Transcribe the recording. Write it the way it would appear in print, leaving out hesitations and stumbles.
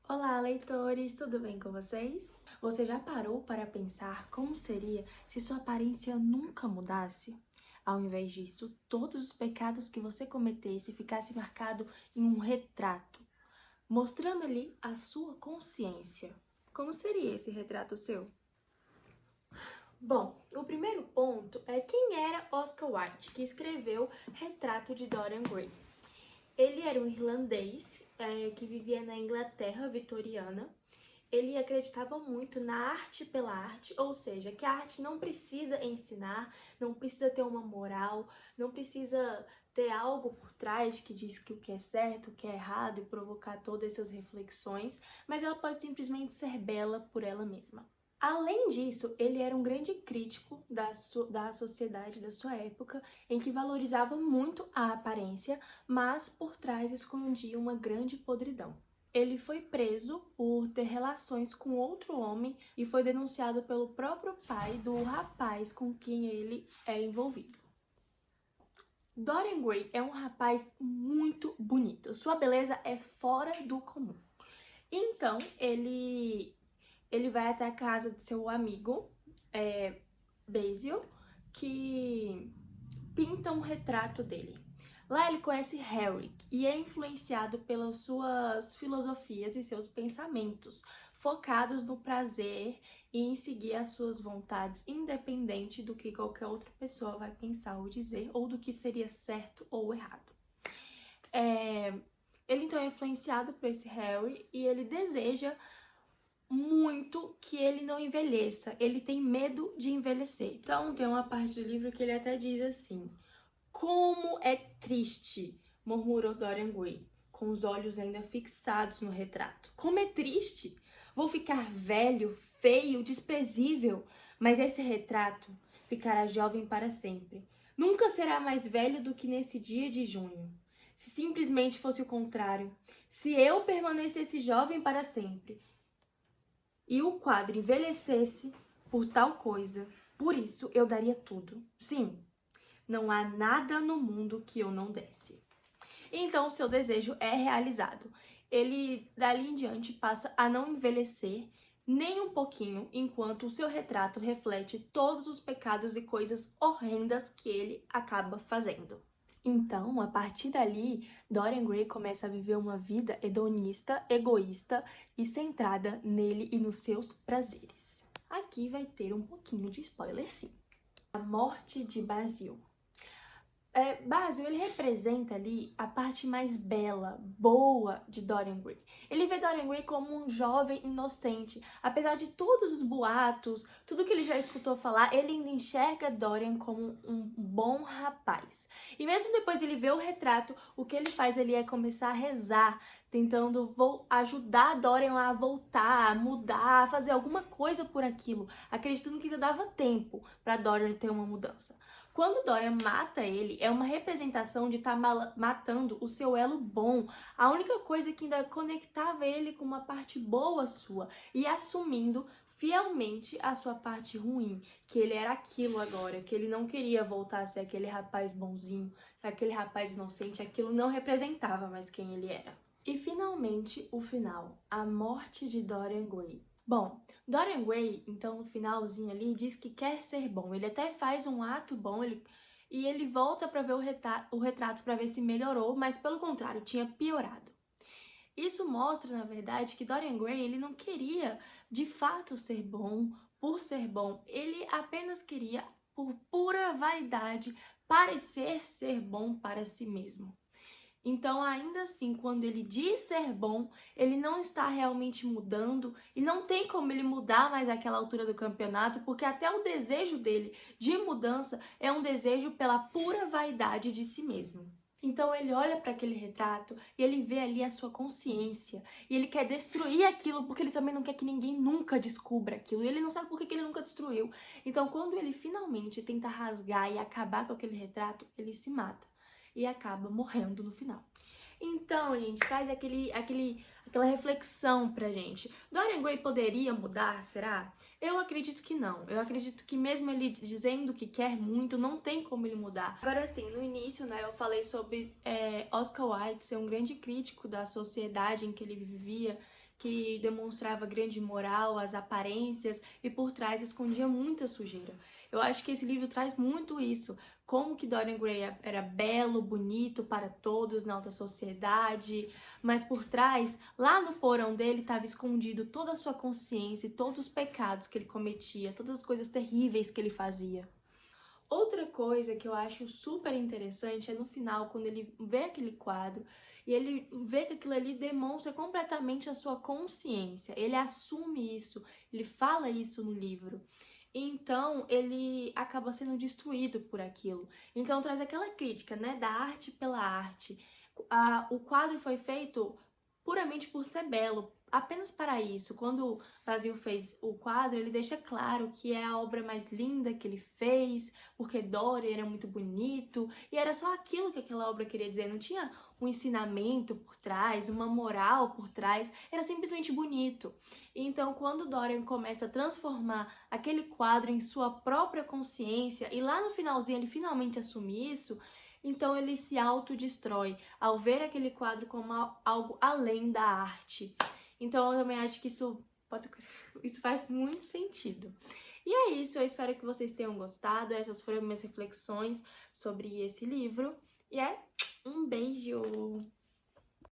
Olá, leitores! Tudo bem com vocês? Você já parou para pensar como seria se sua aparência nunca mudasse? Ao invés disso, todos os pecados que você cometesse ficassem marcados em um retrato, mostrando ali a sua consciência. Como seria esse retrato seu? Bom, o primeiro ponto é quem era Oscar Wilde, que escreveu Retrato de Dorian Gray. Ele era um irlandês que vivia na Inglaterra vitoriana. Ele acreditava muito na arte pela arte, ou seja, que a arte não precisa ensinar, não precisa ter uma moral, não precisa ter algo por trás que diz que o que é certo, o que é errado e provocar todas essas reflexões, mas ela pode simplesmente ser bela por ela mesma. Além disso, ele era um grande crítico da sociedade da sua época, em que valorizava muito a aparência, mas por trás escondia uma grande podridão. Ele foi preso por ter relações com outro homem e foi denunciado pelo próprio pai do rapaz com quem ele é envolvido. Dorian Gray é um rapaz muito bonito, sua beleza é fora do comum. Então, ele vai até a casa de seu amigo, Basil, que pinta um retrato dele. Lá ele conhece Harry e é influenciado pelas suas filosofias e seus pensamentos, focados no prazer e em seguir as suas vontades, independente do que qualquer outra pessoa vai pensar ou dizer, ou do que seria certo ou errado. Ele então é influenciado por esse Harry e ele deseja muito que ele não envelheça, ele tem medo de envelhecer. Então tem uma parte do livro que ele até diz assim: como é triste, murmurou Dorian Gray, com os olhos ainda fixados no retrato. Como é triste! Vou ficar velho, feio, desprezível, mas esse retrato ficará jovem para sempre. Nunca será mais velho do que nesse dia de junho. Se simplesmente fosse o contrário, se eu permanecesse jovem para sempre e o quadro envelhecesse por tal coisa, por isso eu daria tudo. Sim, não há nada no mundo que eu não desse. Então, o seu desejo é realizado. Ele, dali em diante, passa a não envelhecer nem um pouquinho, enquanto o seu retrato reflete todos os pecados e coisas horrendas que ele acaba fazendo. Então, a partir dali, Dorian Gray começa a viver uma vida hedonista, egoísta e centrada nele e nos seus prazeres. Aqui vai ter um pouquinho de spoiler, sim. A morte de Basil. Basil, ele representa ali a parte mais bela, boa de Dorian Gray. Ele vê Dorian Gray como um jovem inocente. Apesar de todos os boatos, tudo que ele já escutou falar, ele ainda enxerga Dorian como um bom rapaz. E mesmo depois de ele ver o retrato, o que ele faz ali é começar a rezar, tentando ajudar Dorian a voltar, a mudar, a fazer alguma coisa por aquilo, acreditando que ainda dava tempo para Dorian ter uma mudança. Quando Dorian mata ele, é uma representação de estar matando o seu elo bom, a única coisa que ainda conectava ele com uma parte boa sua, e assumindo fielmente a sua parte ruim, que ele era aquilo agora, que ele não queria voltar a ser aquele rapaz bonzinho, aquele rapaz inocente, aquilo não representava mais quem ele era. E finalmente o final, a morte de Dorian Gray. Bom, Dorian Gray, então, no finalzinho ali, diz que quer ser bom. Ele até faz um ato bom, e ele volta para ver o retrato para ver se melhorou, mas pelo contrário, tinha piorado. Isso mostra, na verdade, que Dorian Gray, ele não queria de fato ser bom por ser bom. Ele apenas queria, por pura vaidade, parecer ser bom para si mesmo. Então, ainda assim, quando ele diz ser bom, ele não está realmente mudando e não tem como ele mudar mais aquela altura do campeonato, porque até o desejo dele de mudança é um desejo pela pura vaidade de si mesmo. Então ele olha para aquele retrato e ele vê ali a sua consciência e ele quer destruir aquilo porque ele também não quer que ninguém nunca descubra aquilo e ele não sabe por que ele nunca destruiu. Então, quando ele finalmente tenta rasgar e acabar com aquele retrato, ele se mata e acaba morrendo no final. Então, gente, traz aquela reflexão pra gente. Dorian Gray poderia mudar, será? Eu acredito que não. Eu acredito que mesmo ele dizendo que quer muito, não tem como ele mudar. Agora sim, no início, né, eu falei sobre Oscar Wilde ser um grande crítico da sociedade em que ele vivia, que demonstrava grande moral, as aparências e por trás escondia muita sujeira. Eu acho que esse livro traz muito isso, como que Dorian Gray era belo, bonito para todos na alta sociedade, mas por trás, lá no porão dele, estava escondido toda a sua consciência e todos os pecados que ele cometia, todas as coisas terríveis que ele fazia. Outra coisa que eu acho super interessante é no final, quando ele vê aquele quadro e ele vê que aquilo ali demonstra completamente a sua consciência. Ele assume isso, ele fala isso no livro. Então, ele acaba sendo destruído por aquilo. Então, traz aquela crítica, né, da arte pela arte. O quadro foi feito puramente por ser belo, apenas para isso. Quando o Basil fez o quadro, ele deixa claro que é a obra mais linda que ele fez, porque Dorian era muito bonito, e era só aquilo que aquela obra queria dizer, não tinha um ensinamento por trás, uma moral por trás, era simplesmente bonito. Então, quando Dorian começa a transformar aquele quadro em sua própria consciência, e lá no finalzinho ele finalmente assume isso, então ele se autodestrói ao ver aquele quadro como algo além da arte. Então eu também acho que isso faz muito sentido. E é isso, eu espero que vocês tenham gostado. Essas foram minhas reflexões sobre esse livro. E um beijo!